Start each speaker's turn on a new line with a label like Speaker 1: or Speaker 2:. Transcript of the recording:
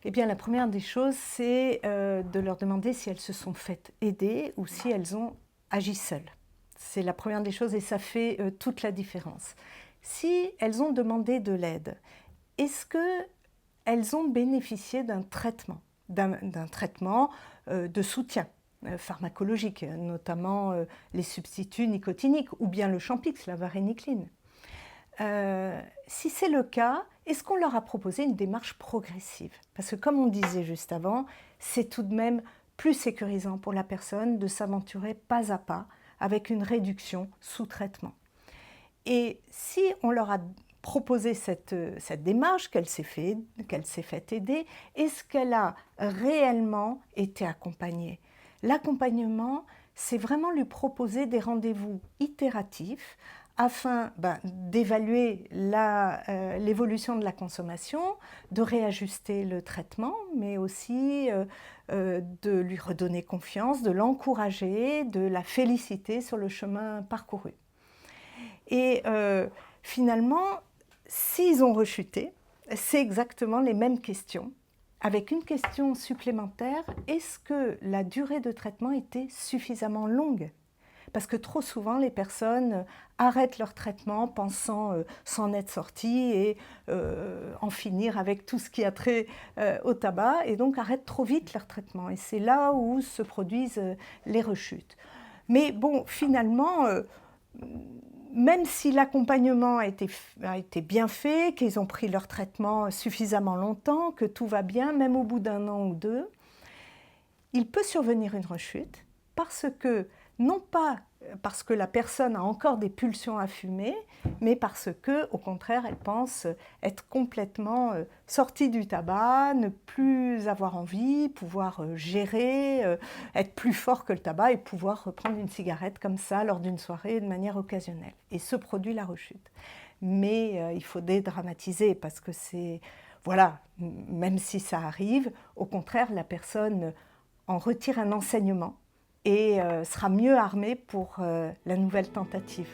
Speaker 1: Eh bien, la première des choses, c'est de leur demander si elles se sont faites aider ou si elles ont agi seules. C'est la première des choses et ça fait toute la différence. Si elles ont demandé de l'aide, est-ce qu'elles ont bénéficié d'un traitement, d'un traitement de soutien pharmacologique, notamment les substituts nicotiniques ou bien le Champix, la varénicline? Si c'est le cas, est-ce qu'on leur a proposé une démarche progressive? Parce que comme on disait juste avant, c'est tout de même plus sécurisant pour la personne de s'aventurer pas à pas avec une réduction sous traitement. Et si on leur a proposé cette démarche, qu'elle s'est fait aider, est-ce qu'elle a réellement été accompagnée? L'accompagnement, c'est vraiment lui proposer des rendez-vous itératifs afin d'évaluer l'évolution de la consommation, de réajuster le traitement, mais aussi de lui redonner confiance, de l'encourager, de la féliciter sur le chemin parcouru. Et finalement, s'ils ont rechuté, c'est exactement les mêmes questions, avec une question supplémentaire, est-ce que la durée de traitement était suffisamment longue? Parce que trop souvent, les personnes arrêtent leur traitement pensant s'en être sorties et en finir avec tout ce qui a trait au tabac, et donc arrêtent trop vite leur traitement. Et c'est là où se produisent les rechutes. Mais bon, finalement, même si l'accompagnement a été bien fait, qu'ils ont pris leur traitement suffisamment longtemps, que tout va bien, même au bout d'un an ou deux, il peut survenir une rechute parce que, non pas parce que la personne a encore des pulsions à fumer, mais parce que, au contraire, elle pense être complètement sortie du tabac, ne plus avoir envie, pouvoir gérer, être plus fort que le tabac et pouvoir reprendre une cigarette comme ça lors d'une soirée de manière occasionnelle. Et se produit la rechute. Mais il faut dédramatiser parce que c'est, voilà, même si ça arrive, au contraire, la personne en retire un enseignement et sera mieux armée pour la nouvelle tentative.